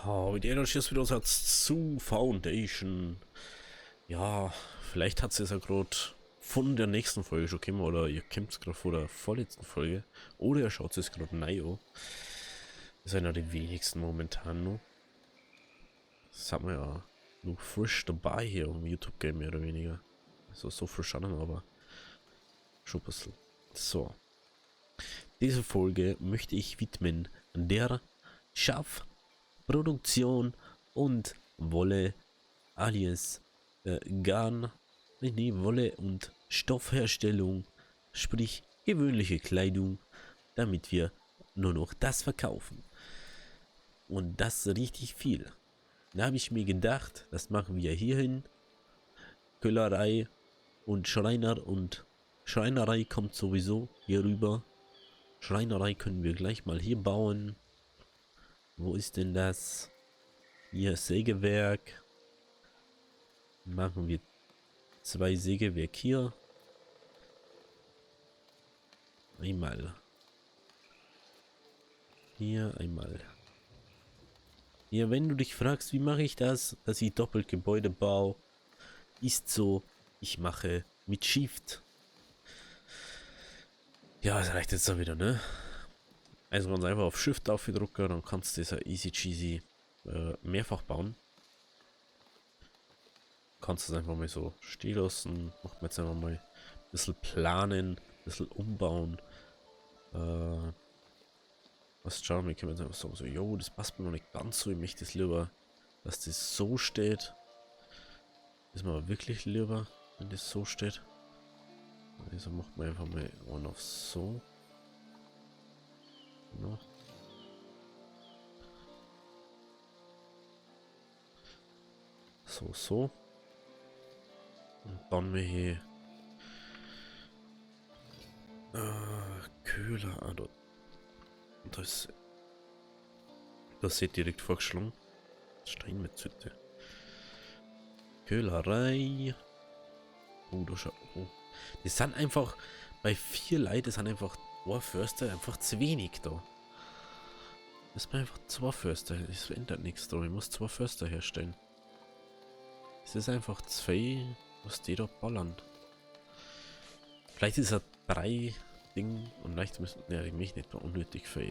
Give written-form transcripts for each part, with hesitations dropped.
Oh, mit der jetzt wieder zu Foundation. Ja, vielleicht hat sie es ja gerade von der nächsten Folge schon gekommen oder ihr kennt es gerade vor der vorletzten Folge oder ihr schaut es gerade neu an. Das sind ja die wenigsten momentan noch. Das hat man ja noch frisch dabei hier im YouTube-Game mehr oder weniger. Also so frisch an, aber schon ein bisschen. So, diese Folge möchte ich widmen der Schaff, Produktion und Wolle alias Garn, nee, Wolle und Stoffherstellung, sprich gewöhnliche Kleidung, damit wir nur noch das verkaufen. Und das richtig viel. Da habe ich mir gedacht, das machen wir hierhin. Köllerei und Schreiner und Schreinerei kommt sowieso hier rüber. Schreinerei können wir gleich mal hier bauen. Wo ist denn das? Hier Sägewerk. Machen wir 2 Sägewerk hier. Einmal. Hier einmal. Hier, wenn du dich fragst, wie mache ich das, dass ich doppelt Gebäude baue, ist so, ich mache mit Shift. Ja, das reicht jetzt da wieder, ne? Also ganz einfach auf Shift aufgedruckt, dann kannst du das ja easy cheesy mehrfach bauen. Kannst du es einfach mal so stehen lassen. Macht man jetzt einfach mal ein bisschen planen, ein bisschen umbauen. Was schauen wir, können jetzt einfach sagen, so, jo, das passt mir noch nicht ganz so. Ich möchte es lieber, dass das so steht. Ist mir aber wirklich lieber, wenn das so steht. Also macht man einfach mal one auf so. Genau. So, so. Und bauen wir hier Köhler an. Das seht direkt vorgeschlagen. Steinmetzhütte. Köhlerei. Oh, da schau. Oh. Das sind einfach, bei 4 Leuten sind einfach 2 Förster einfach zu wenig da. Das sind einfach 2 Förster. Das ändert nichts da. Ich muss 2 Förster herstellen. Es ist einfach 2, was die da ballern. Vielleicht ist er 3 Ding und vielleicht müssen. Ja, ich mich nicht mehr unnötig für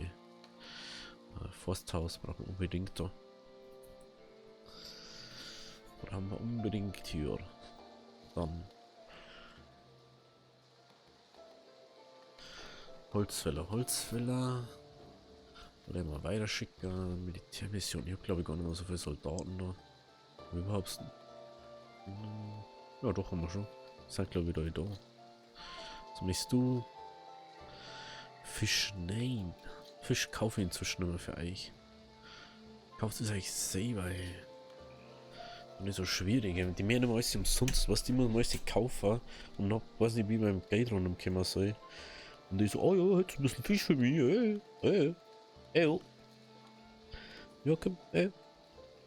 Forsthaus brauchen wir unbedingt da. Brauchen wir unbedingt hier. Dann Holzfäller. Oder mal weiter schicken. Militärmission. Ich habe glaube ich gar nicht mehr so viele Soldaten da. Überhaupt. Ja, doch haben wir schon. Seid glaube ich da. Zumindest du. Fisch, nein. Fisch kaufe ich inzwischen immer für euch. Kauft es eigentlich selber, ey. Und nicht so schwierig, ey. Die mehr immer alles umsonst, was die immer alles kaufen und noch, weiß nicht, wie beim Geld runterkommen soll. Und die so, oh ja, jetzt ein bisschen Fisch für mich, ey. Ja, komm, ey.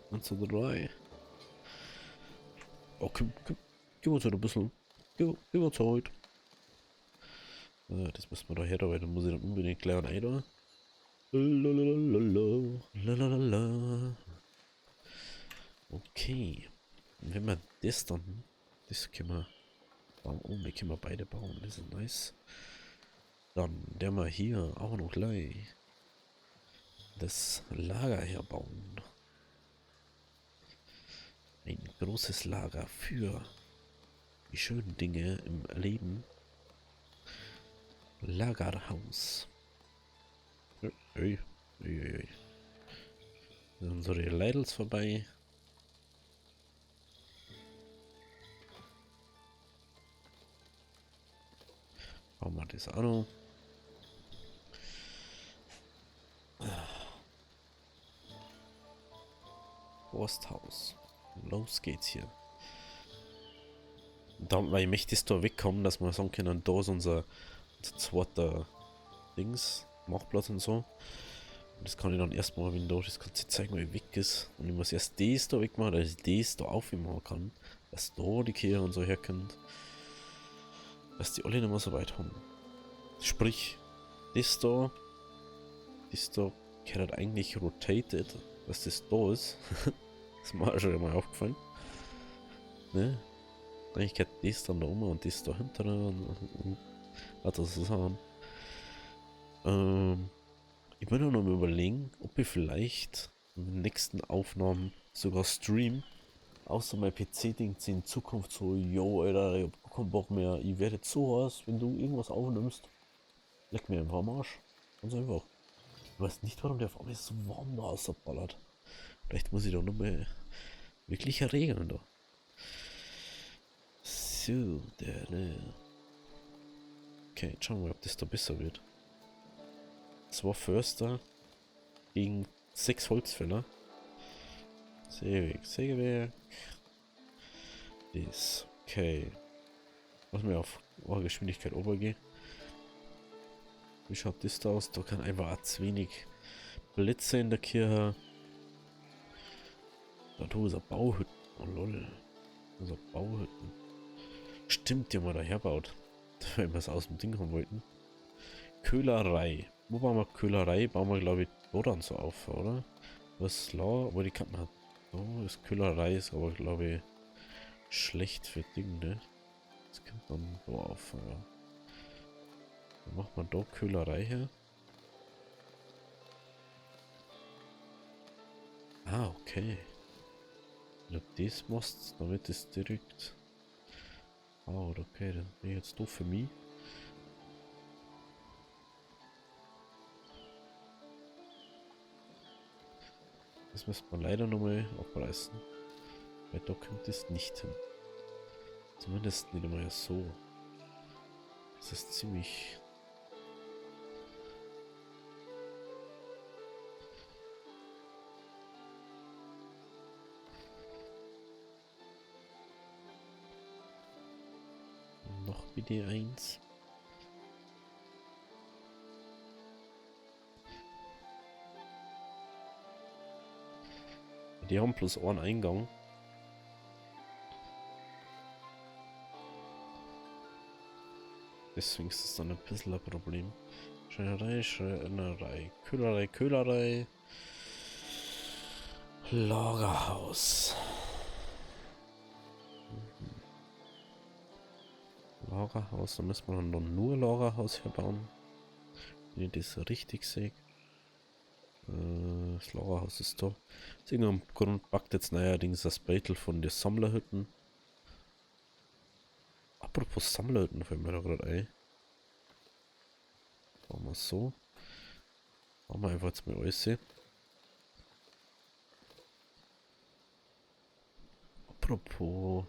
1, 2, 3. Oh, komm, gib uns halt ein bisschen. Gib uns halt. Das müssen wir da her, weil dann muss ich dann unbedingt gleich ein Ei da. Lalalala. Okay. Und wenn wir das dann. Das können wir bauen. Oh, wir können wir beide bauen. Das ist nice. Dann der mal hier auch noch gleich das Lager herbauen. Ein großes Lager für die schönen Dinge im Leben. Lagerhaus. Ui. Unsere Leidels vorbei. Bauen wir das auch noch. Forsthaus. Los geht's hier. Da, weil ich möchte da wegkommen, dass wir sagen können, da ist unser zweiter Dings, Machplatz und so. Und das kann ich dann erstmal, wenn da das ganze Zeug mal weg ist. Und ich muss erst das da wegmachen, dass ich das da aufmachen kann. Dass da die Kehre und so herkommt. Dass die alle nicht mehr so weit haben. Sprich, das da gehört eigentlich rotated. dass das da ist. Das ist mir auch schon mal aufgefallen. Ne? Eigentlich geht das dann da oben und das da hinten und hat das zusammen. Ich bin noch mal überlegen, ob ich vielleicht in den nächsten Aufnahmen sogar stream. Außer mein PC denkt sich in Zukunft so, yo, Alter, ich hab keinen Bock mehr. Ich werde jetzt so heiß, wenn du irgendwas aufnimmst. Leck mir einfach am Arsch. Ganz einfach. Ich weiß nicht, warum der auf einmal so warm da ausballert. Vielleicht muss ich da noch mal wirklich regeln da. So, okay, jetzt schauen wir mal, ob das da besser wird. 2 Förster gegen 6 Holzfäller. Sägewerk. Das, okay. Lass mir auf Geschwindigkeit obergehen. Wie schaut das da aus? Da kann einfach auch zu wenig Blitze in der Kirche. Da ist ein Bauhütten. Oh lol. Das ist ein Bauhütten. Stimmt, die haben wir daher baut. Weil wir es aus dem Ding haben wollten. Köhlerei. Wo bauen wir Köhlerei? Bauen wir, glaube ich, Doran so auf, oder? Was la? Aber die kann man. Oh, das Köhlerei ist aber, glaube ich, schlecht für Ding, ne? Das kommt dann da auf, ja. Dann macht man da Köhlerei her. Ah, okay. Wenn du das machst, dann wird das direkt. Ah, okay, dann bin ich jetzt doof für mich. Das müsste man leider nochmal abreißen. Weil da kommt es nicht hin. Zumindest nicht einmal so. Das ist ziemlich. Noch bitte eins. Die haben bloß einen Eingang. Deswegen ist das dann ein bisschen ein Problem. Schreinerei, Schreinerei, Köhlerei, Köhlerei. Lagerhaus. Lagerhaus, da müssen wir dann noch nur Lagerhaus herbauen. Wenn ich das richtig sehe. Das Lagerhaus ist da. Aus irgendeinem Grund packt jetzt neuerdings das Beutel von den Sammlerhütten. Apropos Sammlerhütten, fällt mir da gerade ein. Machen wir so. Machen wir einfach jetzt mal alles. Apropos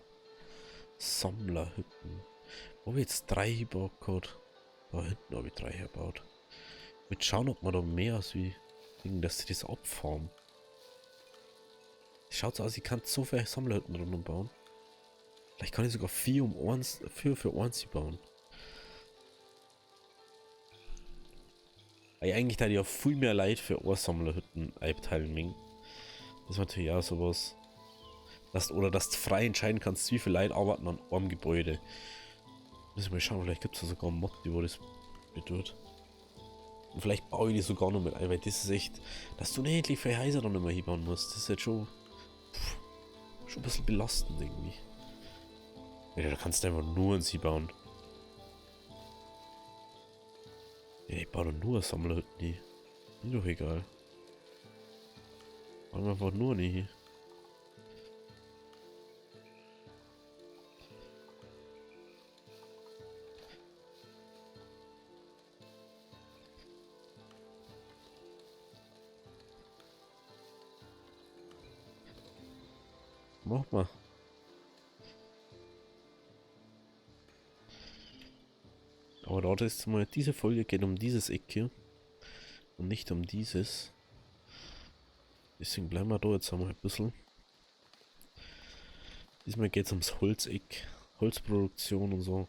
Sammlerhütten. Wo habe ich jetzt 3 gebaut gehabt? Da hinten habe ich 3 hergebaut. Mit schauen, ob man da mehr als wie Ding, dass sie das abfahren. Schaut so aus, ich kann so viele Sammlerhütten rundum bauen. Vielleicht kann ich sogar 4 für 1 bauen. Weil eigentlich da ja viel mehr Leid für Sammlerhütten abteilen. Das ist natürlich auch sowas. Oder dass du frei entscheiden kannst, wie viel Leute arbeiten an einem Gebäude. Müssen wir mal schauen, vielleicht gibt es da sogar einen Mod, wo das bedeutet. Und vielleicht baue ich die sogar noch mit ein, weil das ist echt, dass du nicht endlich für Häuser dann nicht mehr hinbauen musst. Das ist jetzt schon ein bisschen belastend irgendwie. Ja, da kannst du einfach nur ein Sie bauen. Ja, ich baue doch nur Sammlerhütten hier. Ist doch egal. Bauen wir einfach nur nicht hier. Mach mal. Aber da ist mal, diese Folge geht um dieses Eck hier. Und nicht um dieses. Deswegen bleiben wir da jetzt einmal ein bisschen. Diesmal geht es ums Holzeck. Holzproduktion und so.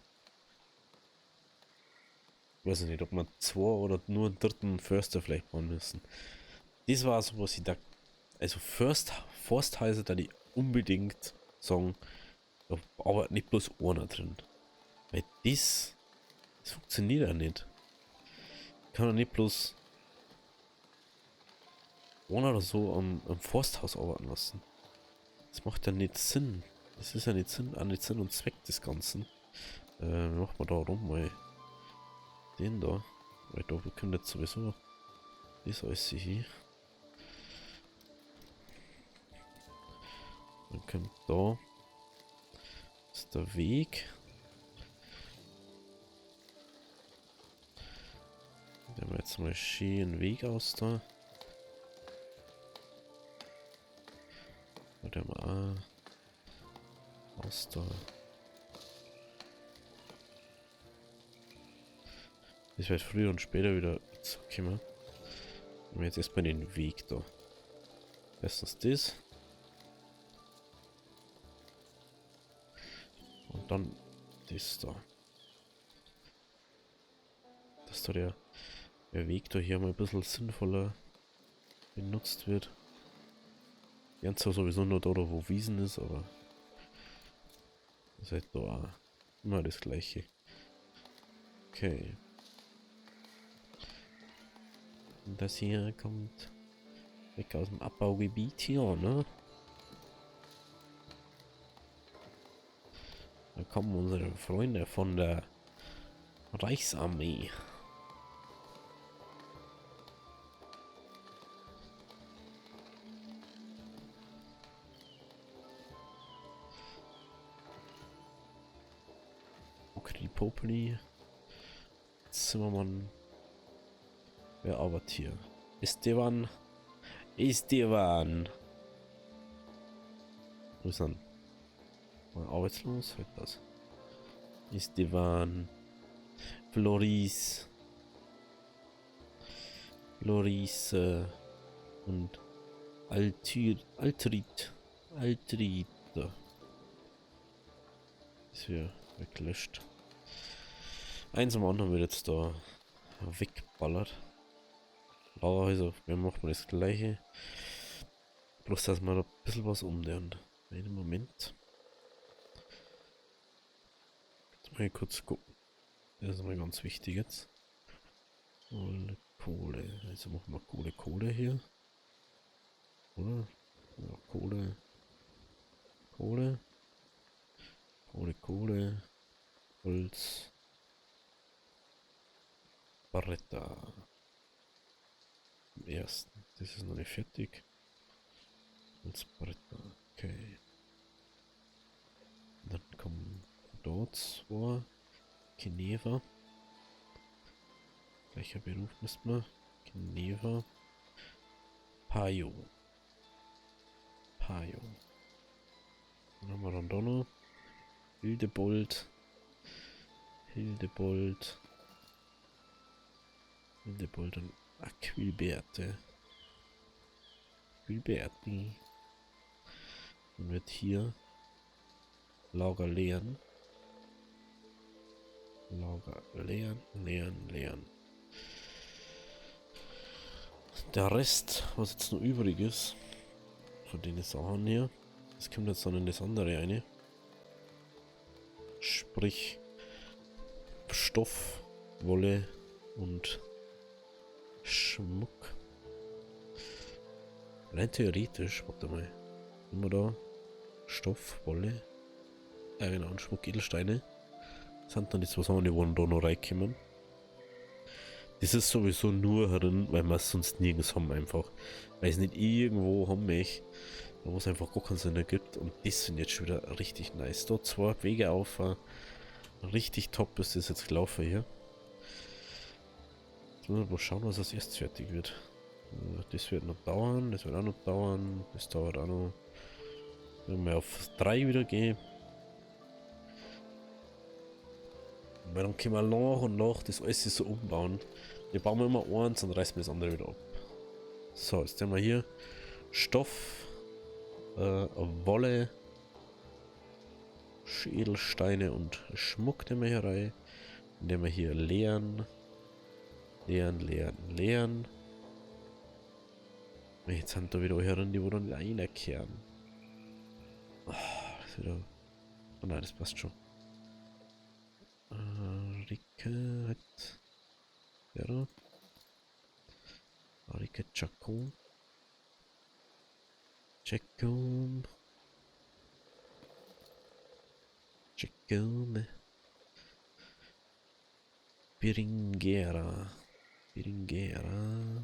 Ich weiß nicht, ob wir 2 oder nur einen dritten Förster vielleicht bauen müssen. Das war so, was ich da. Also Forsthäuser, da die unbedingt sagen, da arbeitet nicht bloß einer drin. Weil das funktioniert ja nicht. Ich kann ja nicht bloß. oder so am Forsthaus arbeiten lassen. Das macht ja nicht Sinn. Das ist ja nicht Sinn und Zweck des Ganzen. Wie macht man da rum mal den da? Weil da bekommt jetzt sowieso das alles hier. Dann kommt da ist der Weg. Da haben wir jetzt mal schön einen Weg aus da. Da haben wir auch aus da. Das wird früher und später wieder zurückkommen. Wir haben jetzt erstmal den Weg da. Erstens das. Und dann das da. Dass da der Weg da hier mal ein bisschen sinnvoller benutzt wird. Ganz zwar sowieso nur da, wo Wiesen ist, aber das ist halt da auch immer das gleiche. Okay. Und das hier kommt weg aus dem Abbaugebiet hier, ne? Da kommen unsere Freunde von der Reichsarmee. Okay, Popeli. Zimmermann. Wer arbeitet hier? Esteban. Esteban. Wo ist er? Mal arbeitslos? Halt das. Esteban. Floris. Floris. Und Altrit. Altrit. Da. Ist hier weggelöscht. Eins am anderen wird jetzt da wegballert. Also, wir machen das gleiche. Bloß, dass man da ein bisschen was umlernen. Einen Moment. Jetzt mal kurz gucken. Das ist mal ganz wichtig jetzt. Kohle. Also machen wir Kohle hier. Oder? Ja, Kohle. Holz. Barretta. Am ersten. Das ist noch nicht fertig. Holzbarretta. Okay. Und dann kommen dort zwei. Geneva. Gleicher Beruf müssen wir. Geneva. Pajo. Dann haben wir dann da noch Hildebold. Und Aquilberte. Dann wird hier Lager leeren. Der Rest, was jetzt noch übrig ist, von den Sachen hier, das kommt jetzt dann in das andere eine. Sprich Stoff, Wolle und Schmuck. Rein theoretisch, warte mal, immer da Stoff, Wolle, genau, und Schmuck, Edelsteine. Das sind dann die zwei Sachen, die wollen da noch reinkommen. Das ist sowieso nur herin, weil wir es sonst nirgends haben einfach. Weil es nicht irgendwo haben möchte, wo es einfach gar keinen Sinn ergibt. Und das sind jetzt schon wieder richtig nice. Da zwei Wege auf. Richtig top ist das jetzt gelaufen hier. Jetzt müssen wir mal schauen, was als erstes fertig wird. Das wird noch dauern, das wird auch noch dauern. Das dauert auch noch. Wenn wir auf 3 wieder gehen. Weil dann können wir nach und nach das alles so umbauen. Wir bauen immer eins und reißen das andere wieder ab. So, jetzt haben wir hier Stoff, Wolle, Edelsteine und Schmuck, den wir hier rein. Den wir hier leeren. Jetzt sind da wieder herin, die wo dann reinkehren. Oh, das wieder. Oh nein, das passt schon. Rike hat. Ja. Rike Chacon. Checkum. Checkum. Biringera. Biringera.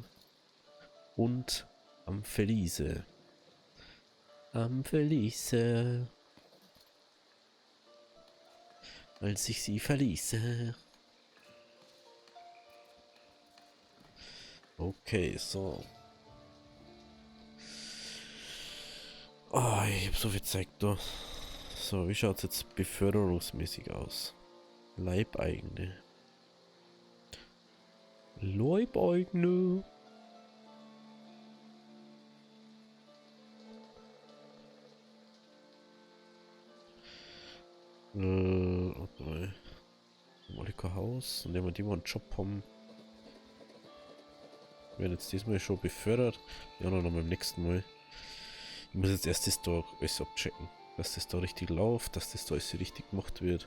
Und am Felice. Am Felice. Als ich sie verließe. Okay, so. Oh, ich hab so viel Zeit da. So, wie schaut's jetzt beförderungsmäßig aus? Leibeigene. Leibeigene. Okay. Molika Haus. Und wenn wir die mal einen Job haben. Wir werden jetzt diesmal schon befördert. Ja, noch beim nächsten Mal. Ich muss jetzt erst das da alles abchecken. Dass das da richtig läuft, dass das da alles richtig gemacht wird.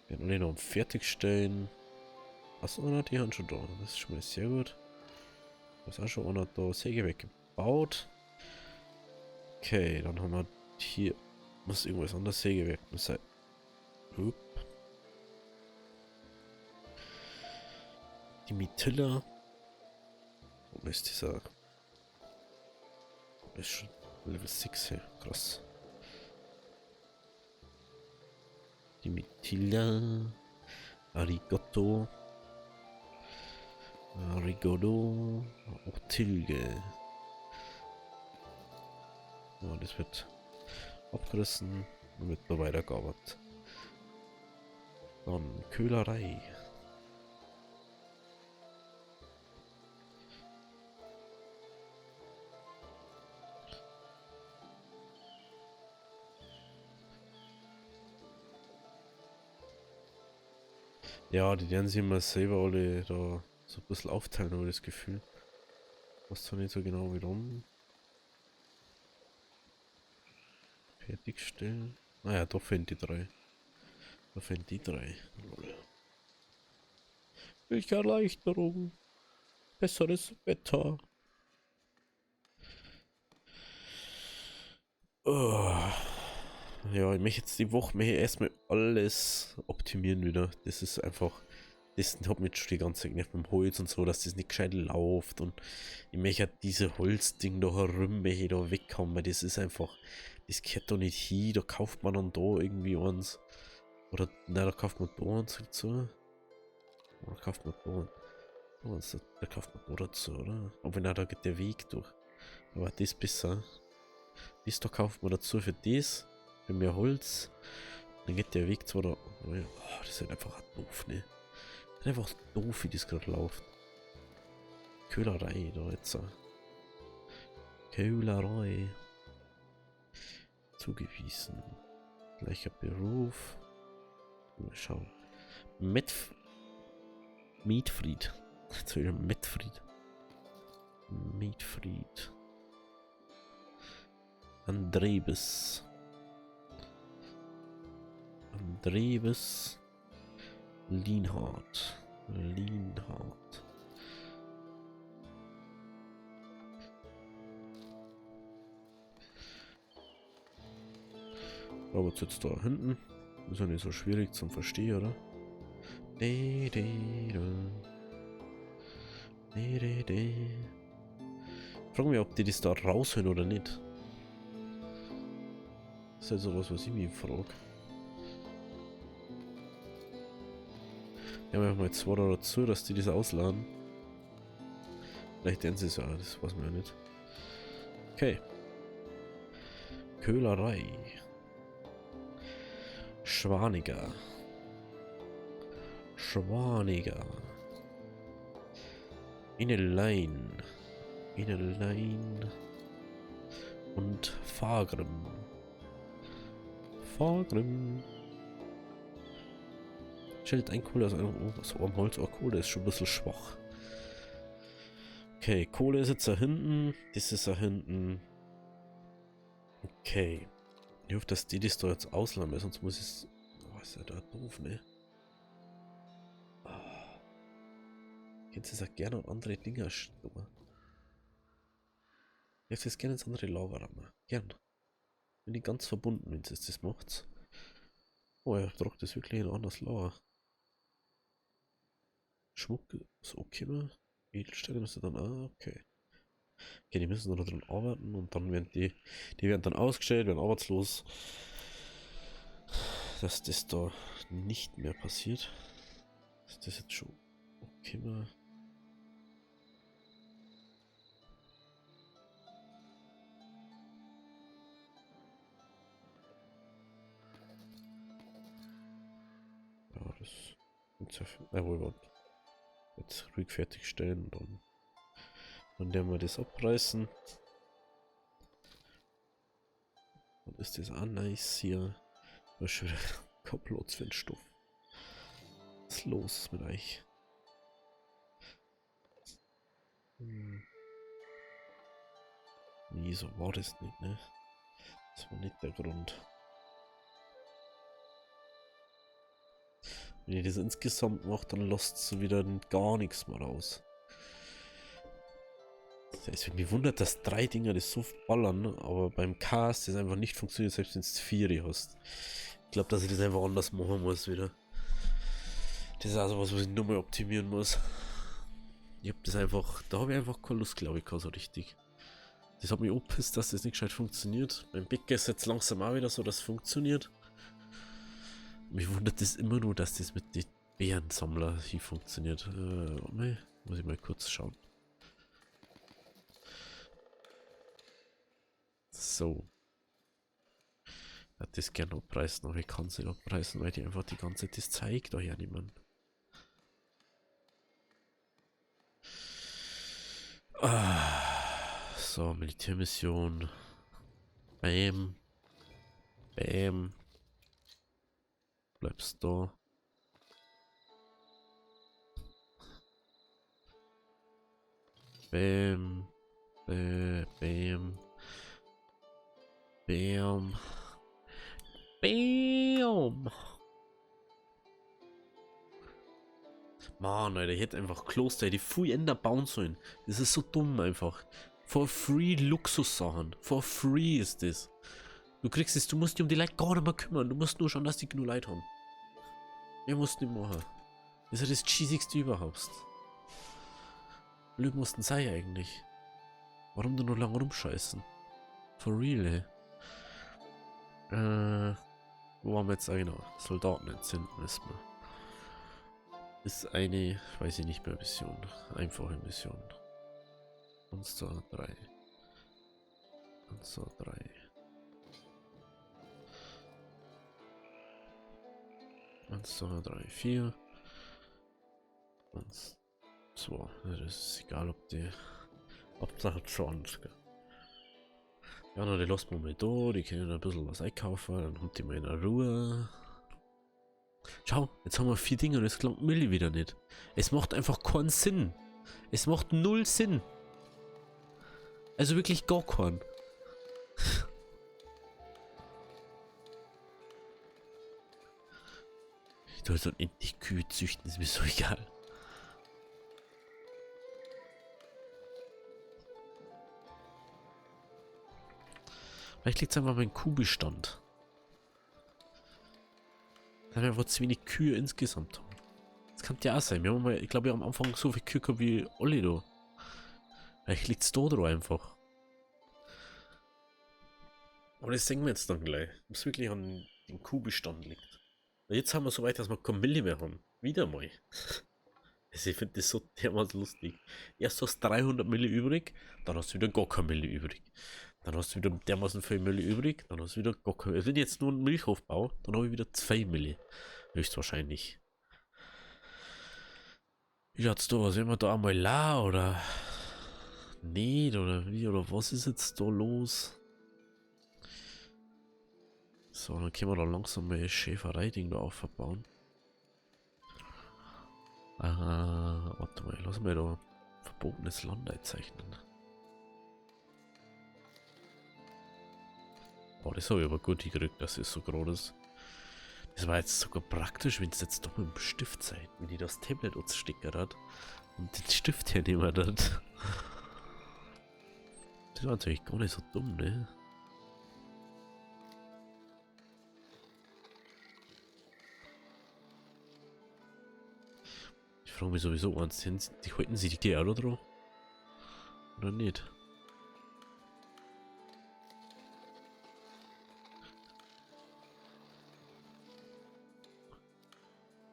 Wir werden alle noch fertigstellen. Achso, na, die haben schon da. Das ist schon mal sehr gut. Da ist auch schon einer da. Sägewerk gebaut. Okay, dann haben wir hier. Muss irgendwas an der Sägewerk sein. Hup. Die Mitilla. Wo ist dieser? Das ist schon Level 6 hier. Krass. Die Mitilla. Arigato. Arigato. Auch Tilge. Ja, das wird abgerissen und wird noch weitergearbeitet. Dann Köhlerei. Ja, die werden sich immer selber alle da so ein bisschen aufteilen, habe ich das Gefühl. Was zwar nicht so genau warum. Fertigstellen. Naja, da fehlen die drei. Da fehlen die drei. Welche Erleichterung. Besseres Wetter. Oh. Ja, ich möchte jetzt die Woche erstmal alles optimieren wieder. Das ist einfach. Das hat mich schon die ganze Zeit genervt mit dem Holz und so, dass das nicht gescheit läuft. Und ich möchte halt diese Holzding da herum, möchte ich da weghaben, weil das ist einfach. Das gehört doch nicht hin. Da kauft man dann da irgendwie eins. Oder, nein, da kauft man da eins dazu. Oder kauft man da eins. Da kauft man da dazu, oder? Aber nein, da geht der Weg durch. Aber das ist besser. Das da kauft man dazu für das. Für mehr Holz. Dann geht der Weg zwar da. Oh, das ist halt einfach doof, ne? Das ist einfach doof, wie das gerade läuft. Köhlerei da jetzt. Köhlerei. Zugewiesen. Gleicher Beruf. Mal schauen. Mietfried. Jetzt wieder Mietfried. Mietfried. Andrebes. Andrebes. Lienhardt. Lienhardt. Aber jetzt da hinten. Ist ja nicht so schwierig zum Verstehen, oder? Frag mich, ob die das da raushören oder nicht. Das ist halt sowas, was ich mich frage. Ja, machen wir jetzt zwei dazu, dass die das ausladen. Vielleicht werden sie es ja, das weiß man ja nicht. Okay. Köhlerei. Schwaniger. Schwaniger. Innelein. Innelein. Und Fagrem. Fagrem. Stellt ein Kohle aus einem so am Holz. Oh, Kohle ist schon ein bisschen schwach. Okay, Kohle ist jetzt da hinten. Das ist da hinten. Okay. Ich hoffe, dass die das da jetzt ausladen, weil sonst muss ich es. Oh, ist ja da doof, ne? Oh. Jetzt ist ja gerne andere Dinger stimmen. Jetzt ist gerne ins andere Lava-Rammer. Gern. Bin ich ganz verbunden, wenn es das macht. Oh, er tragt das wirklich in ein anderes Lava. Schmuck ist okay. Edelsteine müssen dann auch, okay. Okay, die müssen noch dran arbeiten und dann werden die werden dann ausgestellt, werden arbeitslos. Dass das da nicht mehr passiert. Ist das jetzt schon okay? Ja, das ist ja wohl jetzt ruhig fertigstellen, dann werden wir das abreißen. Dann ist das auch nice hier. Was schon wieder kein Platz für den Stoff. Was ist los mit euch? Nee, so war das nicht, ne? Das war nicht der Grund. Wenn ihr das insgesamt macht, dann lasst so wieder gar nichts mehr raus. Es mich wundert, dass 3 Dinger das so ballern, aber beim Cast das einfach nicht funktioniert, selbst wenn du 4 hast. Ich glaube, dass ich das einfach anders machen muss wieder. Das ist also was ich nur mal optimieren muss. Ich hab das einfach, da habe ich einfach keine Lust, glaube ich, so richtig. Das hat mich angepisst, dass das nicht gescheit funktioniert. Beim Bäcker ist jetzt langsam auch wieder so, dass es funktioniert. Mich wundert das immer nur, dass das mit den Bärensammler hier funktioniert. Muss ich mal kurz schauen. So. Ich hätte das gerne abreißen, aber ich kann es nicht abreißen, weil die einfach die ganze Zeit das zeigt da ja niemand. So, Militärmission. Bam. Bam. Bleibst da. Bam. Bam. Bam. Bam. Mann, Alter, ich hätte einfach Kloster, die viel änder bauen sollen. Das ist so dumm einfach. For free Luxussachen. For free ist das. Du kriegst es, du musst dich um die Leute gar nicht mehr kümmern. Du musst nur schauen, dass die genug Leute haben. Mehr musst du nicht machen. Das ist ja das cheesigste überhaupt. Blöd mussten sein eigentlich. Warum du nur lange rumscheißen? For real, ey. Wo waren wir jetzt genau? Soldaten entzünden müssen wir. Ist eine, weiß ich nicht mehr, Mission. Einfache Mission. Monster 3. Monster 3. 1, 2, 3, 4. 1, 2. Das ist egal, ob die Hauptsache schon. Ja, na, die lassen wir mal da, die können ein bisschen was einkaufen, dann haben die mal in Ruhe. Schau, jetzt haben wir 4 Dinge und es klingt Milli wieder nicht. Es macht einfach keinen Sinn. Es macht 0 Sinn. Also wirklich gar keinen. Ich soll so endlich Kühe züchten, ist mir so egal. Vielleicht liegt es einfach mein Kuhbestand. Da wir einfach zu wenig Kühe insgesamt haben. Das kann ja auch sein. Wir haben mal, ich glaube, wir haben am Anfang so viel Kühe gehabt wie alle da. Vielleicht liegt es da drauf einfach. Aber das sehen wir jetzt dann gleich. Ob es wirklich an dem Kuhbestand liegt. Und jetzt haben wir so weit, dass wir keine Milli mehr haben. Wieder mal. Also ich finde das so dermaßen lustig. Erst hast du 300 Milli übrig, dann hast du wieder gar keine Milli übrig. Dann hast du wieder dermaßen viel Milli übrig, dann hast du wieder gar keine. Wenn ich jetzt nur einen Milchhof baue, dann habe ich wieder 2 Milli. Höchstwahrscheinlich. Wie schaut's da aus? Wenn wir da einmal la oder nicht oder wie oder was ist jetzt da los? So, dann können wir da langsam mal Schäferei-Ding da aufbauen. Warte mal, lass mal da verbotenes Land einzeichnen. Oh, das habe ich aber gut gekriegt, dass es so groß ist. Das war jetzt sogar praktisch, wenn es jetzt doch mit dem Stift seid. Wenn ich das Tablet ausstecken hat und den Stift hernehmen hat. Das war natürlich gar nicht so dumm, ne? Ich frage mich sowieso, die halten sie die Gerl drauf? Oder nicht?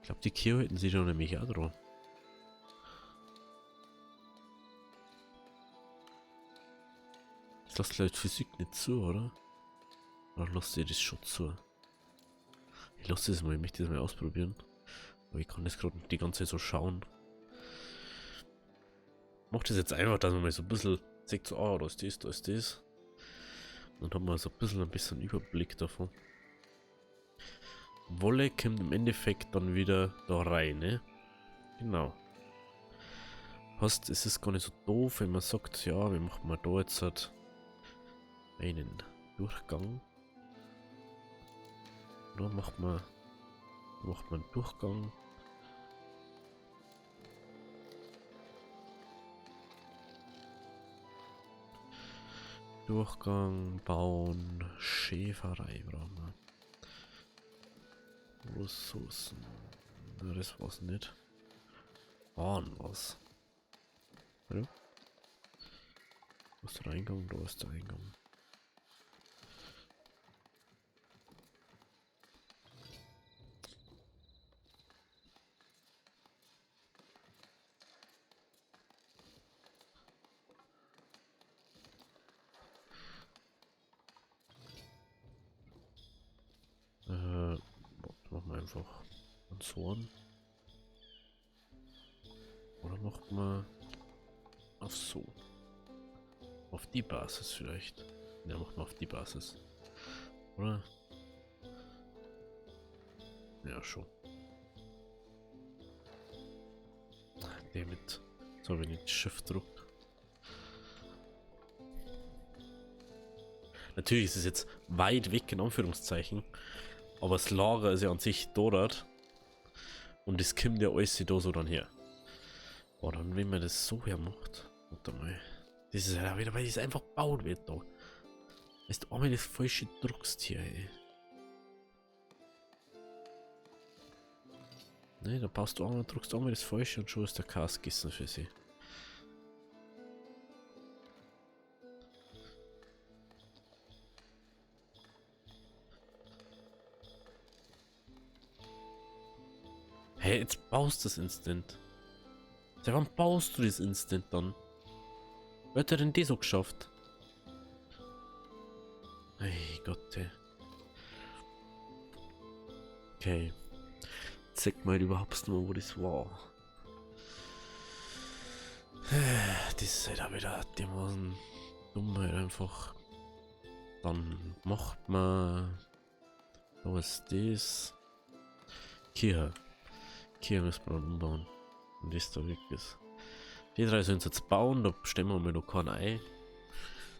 Ich glaube, die Keo hätten sie doch nämlich auch drauf. Das lässt laut Physik nicht zu, oder? Oder lasst ihr das schon zu? Ich lasse das mal, ich möchte das mal ausprobieren. Aber ich kann das gerade die ganze Zeit so schauen. Ich mache das jetzt einfach, dass man mal so ein bisschen sieht, so, ah, da ist das, da ist das. Und dann haben wir so ein bisschen Überblick davon. Wolle kommt im Endeffekt dann wieder da rein, ne? Genau. Heißt, es ist gar nicht so doof, wenn man sagt, ja, wir machen mal da jetzt halt einen Durchgang. Da macht man einen Durchgang. Durchgang bauen, Schäferei brauchen wir. Ressourcen. Na, das war's nicht. Bahn was. Hallo? Wo ist der Eingang? Da ist der Eingang. Machen wir einfach so an. Oder macht man auf so. Auf die Basis vielleicht. Ja, macht man auf die Basis. Oder? Ja, schon. Damit. So, wenn ich Shift drücke. Natürlich ist es jetzt weit weg in Anführungszeichen. Aber das Lager ist ja an sich dort. Und das kommt ja alles da so dann her. Boah, dann wenn man das so her macht. Warte mal. Das ist halt auch wieder, weil es einfach gebaut wird da. Weißt du, einmal das falsche druckst hier, ey. Ne, da baust du einmal, druckst einmal das falsche und schon ist der Chaos gegessen für sie. Hey, jetzt baust du das Instant. Ja, wann baust du das Instant dann? Wer hat er denn das so geschafft? Ey Gott, ey. Okay. Zeig mal überhaupt mal, wo das war. Das ist halt auch wieder dermaßen Dummheit einfach. Dann macht man. Da ist das. Hier müssen wir dann umbauen. Und das da weg ist. Die drei sollen jetzt bauen, da stellen wir mal noch kein Ei.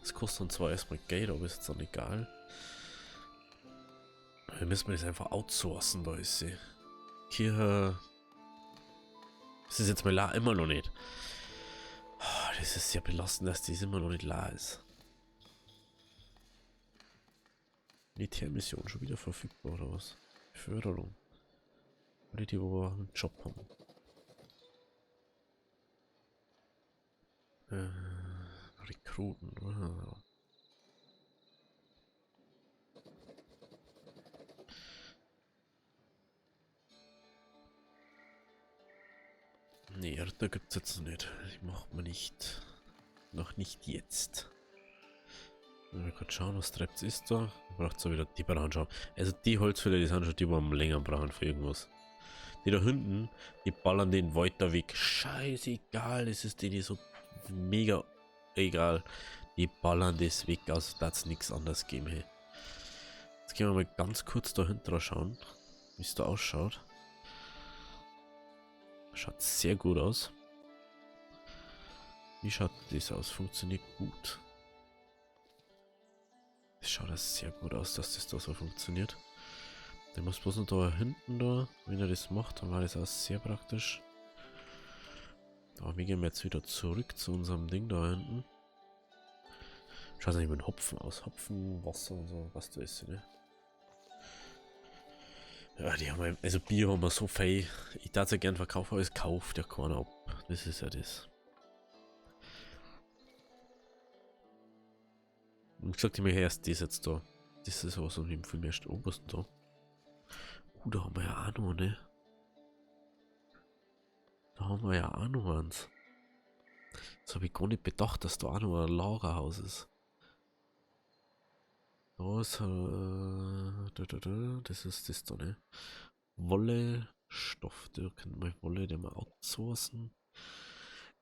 Das kostet dann zwar erstmal Geld, aber ist jetzt dann egal. Wir müssen das einfach outsourcen, da ist sie. Hier. Das ist jetzt mal la immer noch nicht. Das ist sehr belastend, dass das immer noch nicht la ist. Militärmission schon wieder verfügbar oder was? Förderung. Oder die, wo wir einen Job haben. Rekruten, oder? Nee, da gibt's jetzt nicht. Die macht man nicht. Noch nicht jetzt. Mal kurz schauen, was treibt ist da. Braucht so wieder die anschauen. Also die Holzfäller, die sind schon die, wo am länger brauchen für irgendwas. Die da hinten, die ballern den weiter weg. Scheißegal, es ist denen so mega egal. Die ballern das weg, also da es nichts anderes geben. Hey. Jetzt gehen wir mal ganz kurz da hinten schauen, wie es da ausschaut. Schaut sehr gut aus. Wie schaut das aus? Funktioniert gut. Es schaut das sehr gut aus, dass das da so funktioniert. Der muss bloß noch da hinten da, wenn er das macht, dann war das auch sehr praktisch. Aber wir gehen jetzt wieder zurück zu unserem Ding da hinten. Schaut nicht mit Hopfen aus. Hopfen, Wasser und so, was da ist, ne? Ja, die haben wir, also Bier haben wir so viel. Ich darf es ja gern verkaufen, aber es kauft ja keiner ab. Das ist ja das. Und gesagt, ich mir erst das jetzt da. Das ist was im Film erst obersten da. Da haben wir ja auch noch, ne? Da haben wir ja auch noch eins. Das habe ich gar nicht bedacht, dass da auch noch ein Lagerhaus ist. Da ist das ist das da, ne? Wolle, Stoff, da können wir Wolle, den wir outsourcen.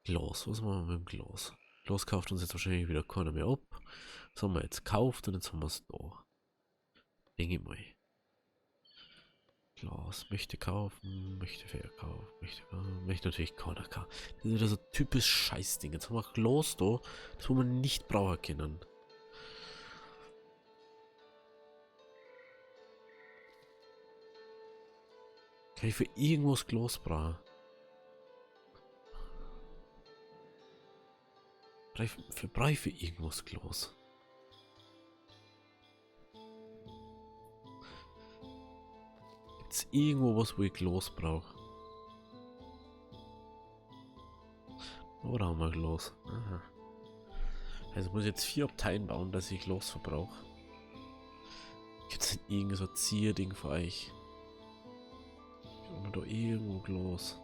Glas, was machen wir mit dem Glas? Glas kauft uns jetzt wahrscheinlich wieder keiner mehr ab. Das haben wir jetzt gekauft und jetzt haben wir es da. Denke ich mal. Glas, möchte kaufen, möchte verkaufen, möchte natürlich keiner kaufen. Das ist wieder so typisch Scheißding. Jetzt haben wir Glas da, das wo wir nicht brauchen können. Kann ich für irgendwas Glas brauchen? Brauche ich für irgendwas Glas? Gibt's irgendwo was, wo ich Glas brauche? Oder haben wir Glas? Aha. Also muss ich jetzt 4 Abteile bauen, dass ich Glas verbrauche. Gibt's denn irgend so ein Zierding für euch? Haben wir da irgendwo Glas?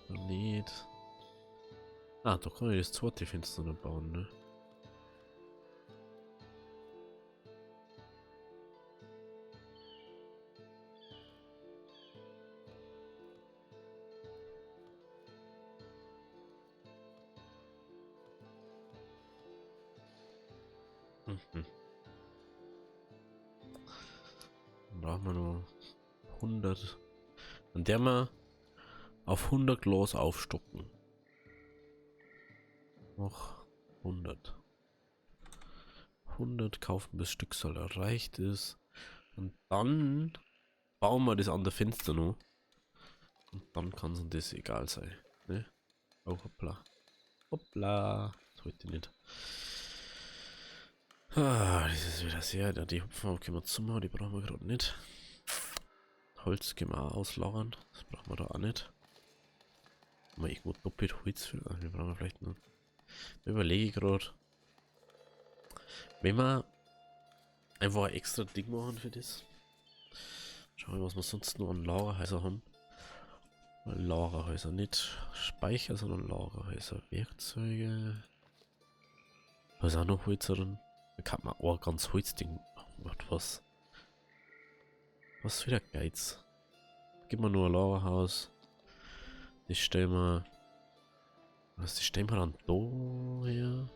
Noch nicht. Ah, da kann ich das zweite Fenster noch bauen, ne? Mhm. Dann brauchen wir noch 100. Dann der mal auf 100 Glas aufstocken. Noch 100. 100 kaufen, bis Stückzahl erreicht ist. Und dann bauen wir das andere Fenster noch. Und dann kann es uns das egal sein. Ne? Oh, hoppla. Hoppla. Das wollte ich nicht. Ah, das ist wieder sehr. Die Hopfen können wir zumachen, die brauchen wir gerade nicht. Holz können wir auch auslagern. Das brauchen wir da auch nicht. Haben wir irgendwo doppelt Holz für? Wir brauchen vielleicht noch. Da überlege ich gerade. Wenn wir einfach ein extra Ding machen für das. Schauen wir, was wir sonst noch an Lagerhäuser haben. Lagerhäuser, nicht Speicher, sondern Lagerhäuser. Werkzeuge. Da ist auch noch Holz drin. Da kann man auch ganz Holzding machen. Was? Was für der Geiz? Gib mir nur ein Lagerhaus. Das stellen wir. Was, das stellen wir dann da her?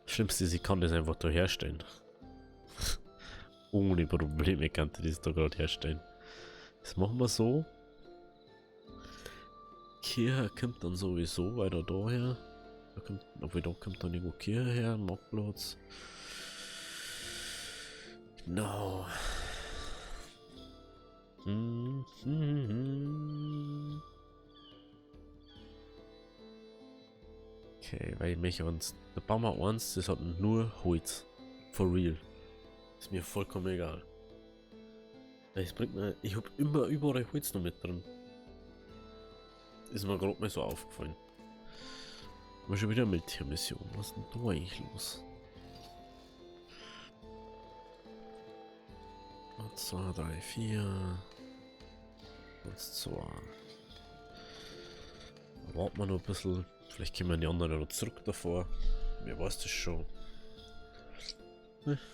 Schlimmste ist, ich kann das einfach da herstellen. Ohne Probleme kann ich das da gerade herstellen. Das machen wir so. Kirche kommt dann sowieso weiter daher. Da kommt, obwohl da kommt dann irgendwo Kirche her, Marktplatz. Genau. Okay, weil ich möchte uns. Da bauen wir eins, das hat nur Holz. For real. Ist mir vollkommen egal. Das bringt mir. Ich hab immer überall Holz noch mit drin. Ist mir gerade mal so aufgefallen. Aber schon wieder eine Militärmission. Was ist denn da eigentlich los? 1, 2, 3, 4. 1, 2. Warten wir noch ein bisschen. Vielleicht kommen die anderen noch zurück davor. Wer weiß das schon.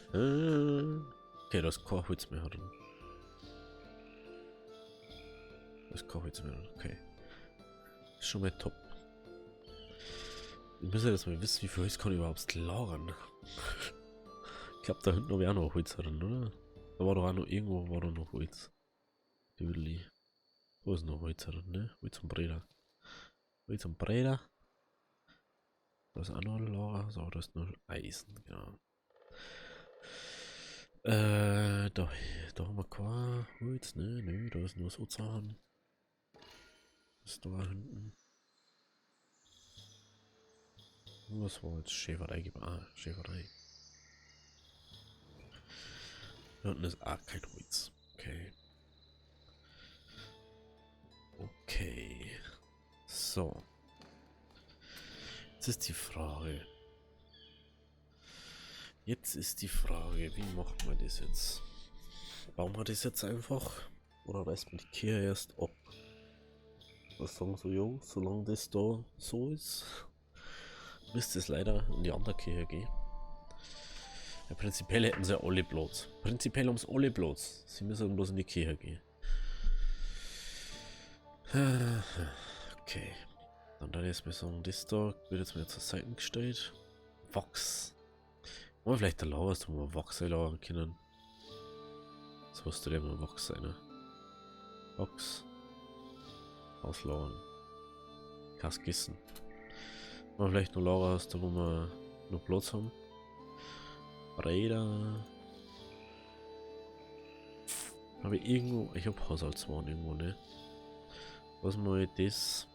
Okay, da ist kein Holz mehr drin. Da ist kein Holz mehr drin. Okay. Ist schon mal top. Ich muss ja jetzt mal wissen, wie viel Holz kann ich überhaupt lagern. Ich glaube, da hinten wäre auch noch Holz drin, oder? Da war doch auch noch irgendwo war da noch Holz. Dödeli. Wo ist noch Holz drin, ne? Holz und Breder. Holz und Breder. Da ist auch noch Lager, so, da ist nur Eisen, genau. Da haben wir kein Holz, ne, nö, da ist nur so Zahn. Was ist da hinten? Was war jetzt Schäferei? Schäferei. Da unten ist kein Holz. Okay. Okay. So. Jetzt ist die Frage. Wie machen wir das jetzt? Bauen wir das jetzt einfach? Oder reißt man die Kirche erst ab? Was sagen so, jo, solange das da so ist, müsste es leider in die andere Kirche gehen. Ja, prinzipiell hätten sie alle Platz. Prinzipiell haben sie alle Platz. Sie müssen bloß in die Kirche gehen. Okay. Dann würde ich jetzt mal sagen, das da wird jetzt mal zur Seite gestellt. Wachs. Oder vielleicht der Lauer, dass wir Wachs einlagern können. Das musste der mal Wachs sein, ne? Wachs. Auslagern. Kaskissen. Mal vielleicht noch Lager hast, da wo wir noch Platz haben. Räder. Habe ich irgendwo. Ich habe Haushaltswaren irgendwo, ne? Was mal das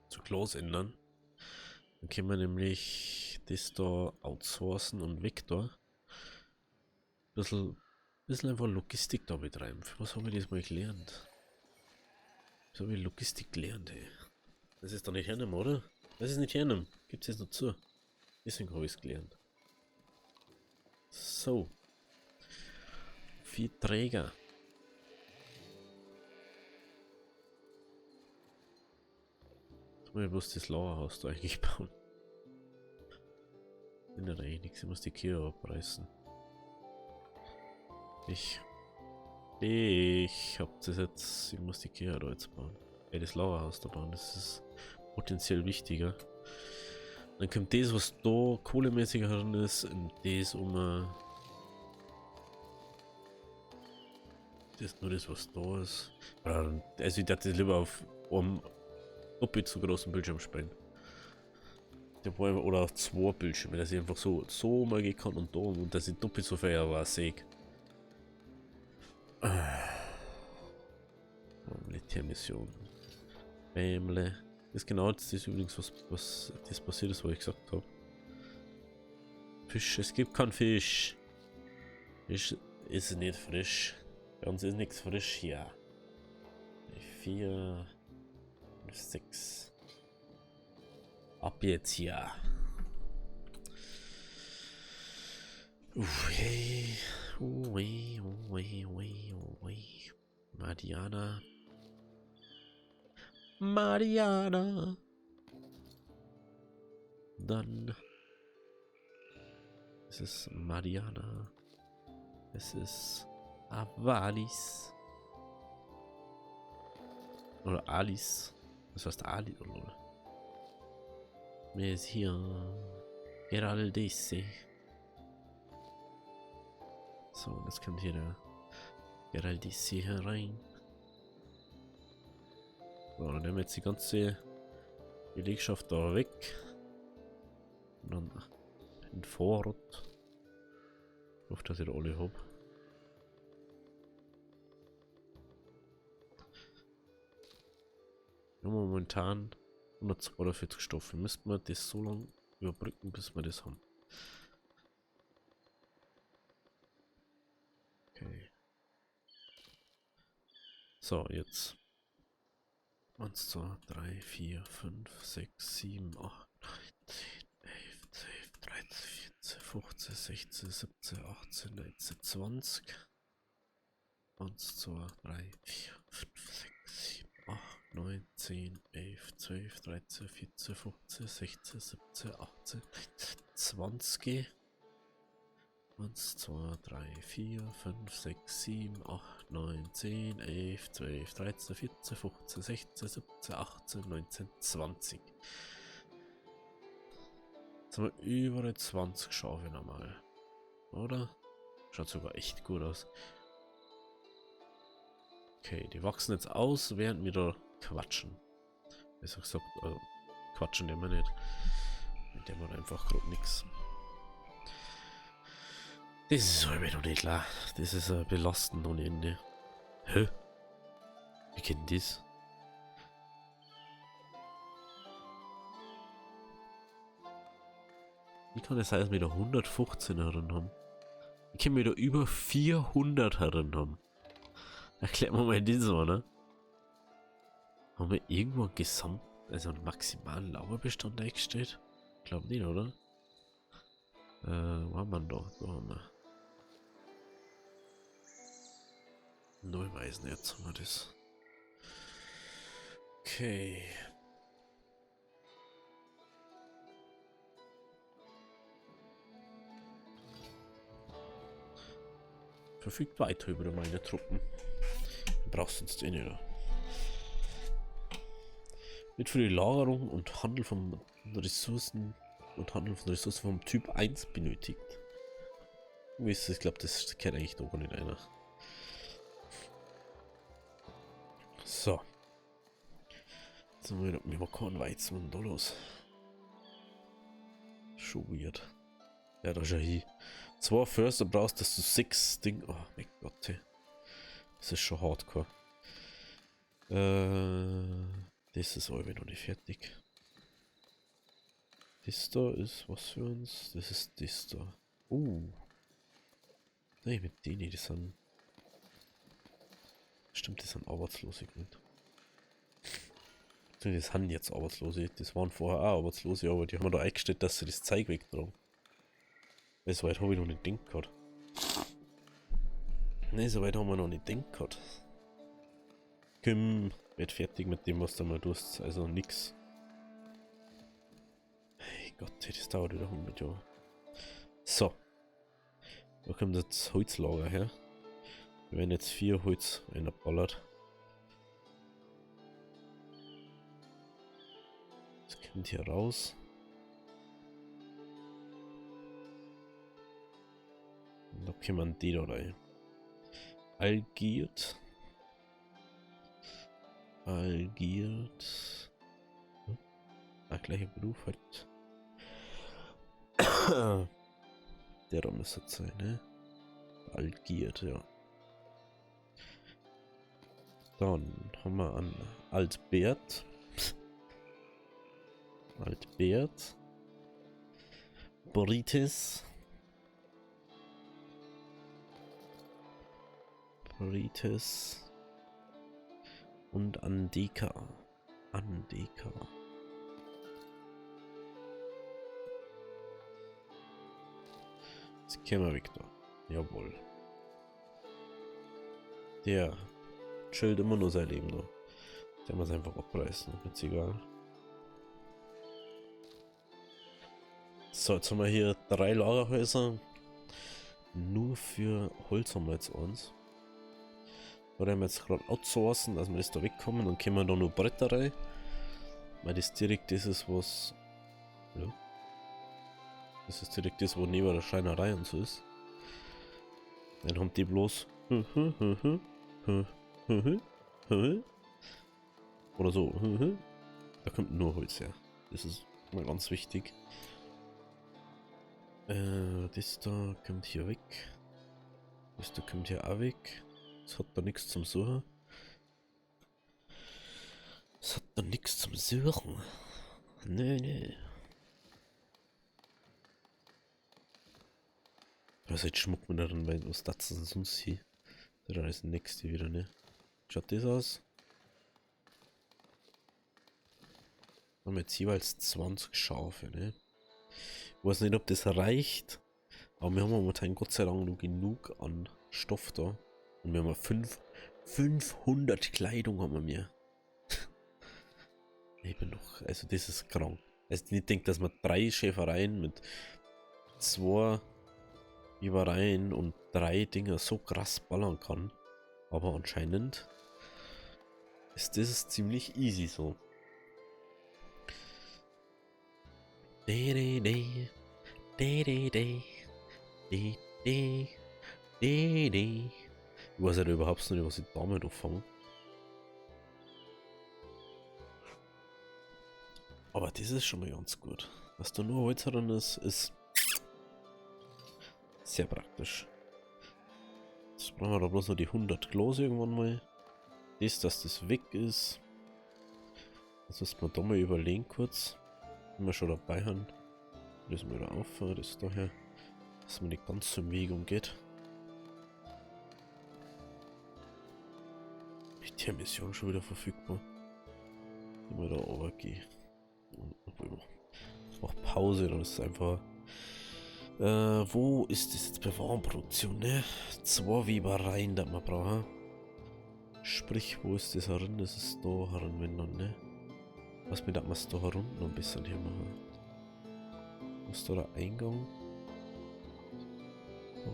zu Glas ändern. Dann können wir nämlich das da outsourcen und Vektor. Bisschen einfach Logistik da betreiben. Für was habe ich das mal gelernt? Was habe ich Logistik gelernt, ey? Das ist doch nicht hernehmen, oder? Das ist nicht hernehmen. Gibt es jetzt noch zu. Deswegen habe ich es gelernt. So. 4 Träger. Jetzt muss ich bloß das Lagerhaus da eigentlich bauen. Ändert eigentlich nichts. Ich muss die Kirche abreißen. Ich hab das jetzt. Ich muss die Kirche da jetzt bauen. Das Lagerhaus da bauen. Das ist potenziell wichtiger. Dann kommt das, was da kohlemäßig drin ist, und das das ist nur das, was da ist. Also ich dachte lieber auf einem doppelt so großen Bildschirm spielen. Oder auf 2 Bildschirme, dass ich einfach so mal gehen kann und da und dass ich doppelt so viel aber sehe. Militärmission. Bämle. Das ist genau das ist übrigens, was das passiert ist, was ich gesagt habe. Fisch, es gibt keinen Fisch. Fisch ist nicht frisch. Bei uns ist nichts frisch hier. 4, 6. Ab jetzt hier. Mariana. Mariana. Dann. Es ist Mariana. Es ist Avalis. Oder Alice. Das heißt Ali oder? Wer ist hier? Geraldese. So, jetzt kommt hier der Geraldese herein. So, dann nehmen wir jetzt die ganze Belegschaft da weg. Und dann den Vorrat. Ich hoffe, dass ich da alle habe. Wir haben momentan 142 Stoffe. Müssten wir das so lange überbrücken, bis wir das haben. Okay. So, jetzt. 1, 2, 3, 4, 5, 6, 7, 8, 9, 10, 11, 12, 13, 14, 15, 16, 17, 18, 19, 20. 1, 2, 3, 4, 5, 6, 7, 8, 9, 10, 11, 12, 13, 14, 15, 16, 17, 18, 19, 20. 1, 2, 3, 4, 5, 6, 7, 8, 9, 10, 11, 12, 13, 14, 15, 16, 17, 18, 19, 20. Jetzt haben wir über 20 Schafe nochmal. Oder? Schaut sogar echt gut aus. Okay, die wachsen jetzt aus, während wir da quatschen. Besser gesagt, quatschen immer nicht. der war einfach gerade nix. Das ist halt noch nicht klar. Das ist belastend ohne Ende. Hä? Wie geht das? Wie kann es sein, dass wir da 115 herin haben? Ich kann mir da über 400 herin haben. Erklärt mir mal das mal, ne? Haben wir irgendwo einen also einen maximalen Lauerbestand eingestellt? Ich glaube nicht, oder? Wo haben wir da? Da haben wir. Neuweisen, jetzt haben wir das. Okay. Verfügt weiter über meine Truppen. Du brauchst sonst eh nicht. Wird für die Lagerung und Handel von Ressourcen vom Typ 1 benötigt. Wie ist das? Ich glaube, das kennt eigentlich doch nicht einer. So. Jetzt haben wir wieder keinen Weizen und da los. Schon weird. Ja, da schau hin. 2 Förster brauchst, dass du 6 Ding. Oh mein Gott, ey. Das ist schon hardcore. Das ist aber noch nicht fertig. Das da ist was für uns. Das ist das da. Nein, mit denen, die sind. Stimmt, das sind Arbeitslose gut. Das sind jetzt Arbeitslose. Das waren vorher auch Arbeitslose, aber die haben da eingestellt, dass sie das Zeug wegtragen. Weil so weit habe ich noch nicht gedacht gehabt. Ne, so weit haben wir noch nicht gedacht gehabt. Komm, werd fertig mit dem, was du mal tust. Also nix. Hey Gott, das dauert wieder 100 Jahre. So. Da kommt das Holzlager her. Wir werden jetzt 4 Holz reinballert. Das kommt hier raus. Und da kommen die da rein. Algiert. Gleicher Beruf halt. Der da müsste es sein, ne? Algiert, ja. Dann haben wir an Altbert. Britis. Und Andeka. Jetzt gehen wir weg da. Jawohl. Der chillt immer nur sein Leben da. Der muss einfach abreißen, jetzt egal. So, jetzt haben wir hier 3 Lagerhäuser. Nur für Holz haben wir jetzt eins. Da haben wir jetzt gerade outsourcen, dass wir das da wegkommen. Dann können wir da nur Bretter rein. Weil das direkt das ist, was. Ja. Das ist direkt das, wo neben der Schreinerei und so ist. Dann haben die bloß. Oder so. Da kommt nur Holz her. Das ist mal ganz wichtig. Das da kommt hier weg. Das da kommt hier auch weg. Das hat da nichts zum Suchen. Nö. Was jetzt schmuckt man da dann, weil was das denn sonst hier? Da ist das nächste wieder, ne? Schaut das aus? Haben wir jetzt jeweils 20 Schafe, ne? Ich weiß nicht, ob das reicht. Aber wir haben momentan Gott sei Dank noch genug an Stoff da. Und wir haben 500 Kleidung haben wir mehr. Eben noch. Also das ist krank. Also ich denke, dass man 3 Schäfereien mit 2 Webereien und 3 Dinger so krass ballern kann. Aber anscheinend ist das ziemlich easy so. Ich weiß ja überhaupt nicht, was ich damit anfange. Aber das ist schon mal ganz gut. Was da nur Holz drin ist, ist sehr praktisch. Jetzt brauchen wir da bloß noch die 100 Glas irgendwann mal. Das, dass das weg ist. Das müssen wir da mal überlegen kurz. Wenn wir schon dabei haben. Lösen wir wieder auf, das daher, dass man nicht ganz so im Weg umgeht. Ist die Mission schon wieder verfügbar? Wenn wir da runtergehen. Ich mach Pause, dann ist es einfach. Wo ist das jetzt bei Warenproduktion, ne? 2 Webereien, die wir brauchen. Sprich, wo ist das herin? Das ist da herin, wenn dann, ne? Was mir da mal da herum noch ein bisschen hier machen. Wo ist da der Eingang?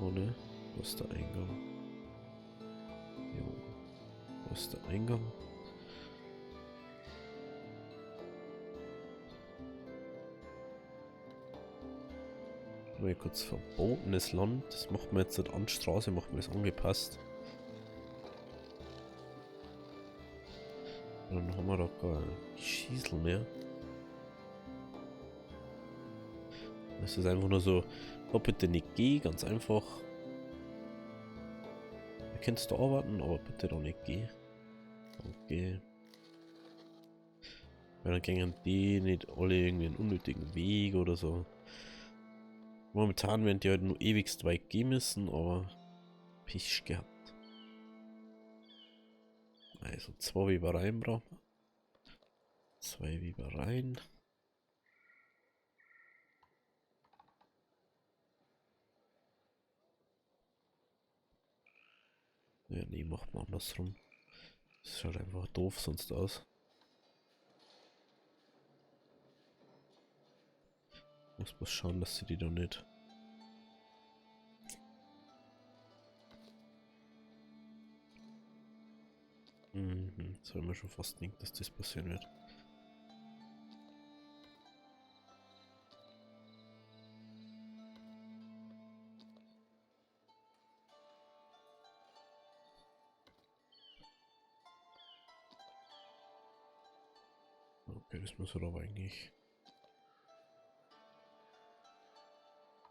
Oh, ne? Wo ist der Eingang? Jo. Wo ist der Eingang? Mal kurz verbotenes Land. Das macht man jetzt an der Straße, macht man das angepasst. Und dann haben wir da gar kein Schießel mehr. Das ist einfach nur so, oh bitte nicht geh, ganz einfach. Ihr könnt da arbeiten, aber bitte doch nicht geh. Okay. Weil dann gingen die nicht alle irgendwie einen unnötigen Weg oder so. Momentan werden die halt nur ewigst weit gehen müssen, aber Pech gehabt. Also 2 Webereien brauchen wir. 2 Webereien. Ja, nee, macht man andersrum. Das schaut einfach doof sonst aus. Muss man schauen, dass sie die da nicht. Soll man schon fast denken, dass das passieren wird. Okay, das muss aber eigentlich.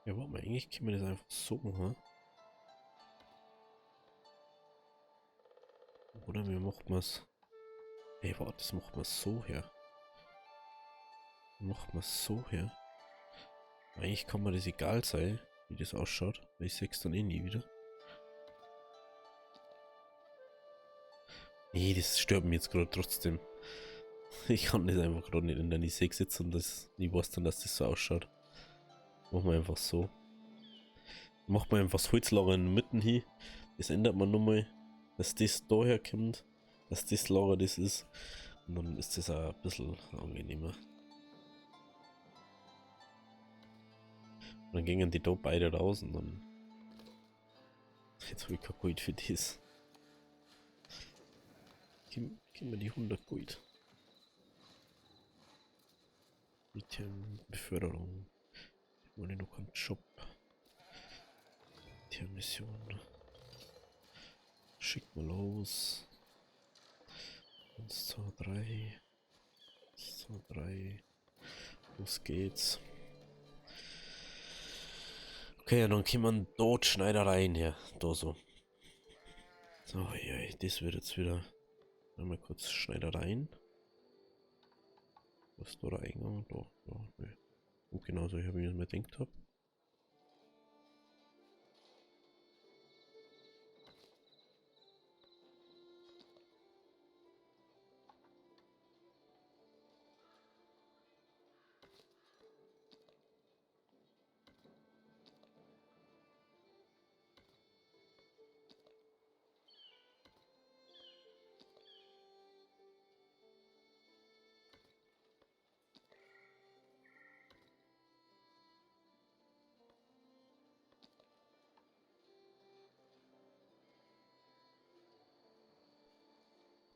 Ja, warte mal, eigentlich können wir das einfach so machen. Oder wie macht man es? Ey, warte, das macht man so her. Macht man so her. Eigentlich kann mir das egal sein, wie das ausschaut. Weil ich sehe es dann eh nie wieder. Nee, das stört mich jetzt gerade trotzdem. Ich kann das einfach gerade nicht in der Nisek sitzen und ich weiß dann, dass das so ausschaut. Machen wir einfach so. Macht man einfach das Holzlager in der Mitte hin. Das ändert man nochmal, dass das daher kommt, dass das Lager das ist. Und dann ist das auch ein bisschen angenehmer. Und dann gingen die da beide raus und dann. Jetzt habe ich kein Gold für das. Gib mir die 100 Gold. Item, Beförderung. Ich wollte noch keinen Job. Mission. Schick mal los. 1, 2, 3. 1, 2, 3. Los geht's. Okay, dann kann man dort Schneidereien her. Da so. So, ja, das wird jetzt wieder. Einmal kurz Schneidereien. Was ist da der Eingang? Da, ja, ne. Und genauso, ich habe mir das mal gedacht habe.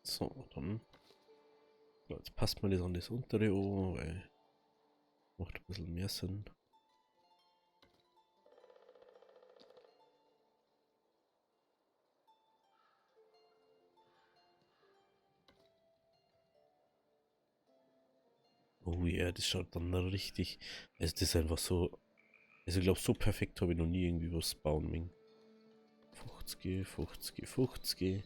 So, dann. Ja, jetzt passt man das an das untere an, weil macht ein bisschen mehr Sinn. Oh, Oh ja, das schaut dann richtig. Also das ist einfach so. Also ich glaube, so perfekt habe ich noch nie irgendwie was bauen müssen. 50, 50, 50.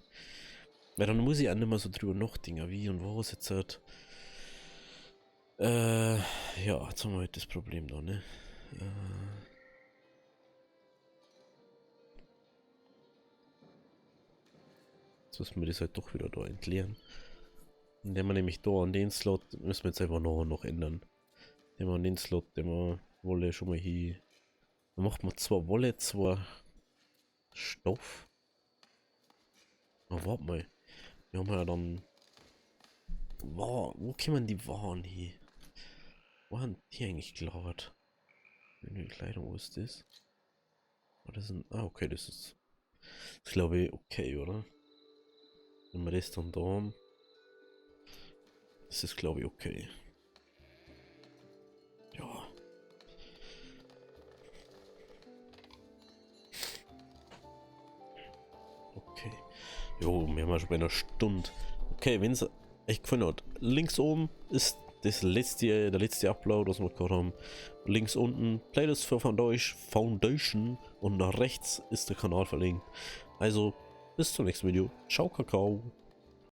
Weil dann muss ich auch nicht mehr so drüber nachdenken, wie und was jetzt halt. Ja, jetzt haben wir halt das Problem da, ne? Jetzt müssen wir das halt doch wieder da entleeren. Indem wir nämlich da an den Slot, müssen wir jetzt einfach noch ändern. Indem wir an den Slot, den wir Wolle schon mal hier. Dann macht man zwar Wolle, zwar Stoff. Aber warte mal. Wir haben ja dann. Wo kommen die Waren hier? Wo haben die eigentlich gelagert? Die Kleidung, wo ist das? Das sind. Ah, okay, das ist glaube ich okay, oder? Wenn wir das dann da haben. Das ist glaube ich okay. Ja. Okay. Jo, wir haben ja schon bei einer Stunde. Okay, wenn es echt gefallen hat. Links oben ist der letzte Upload, was wir gerade haben. Links unten Playlist für Foundation und nach rechts ist der Kanal verlinkt. Also, bis zum nächsten Video. Ciao, Kakao.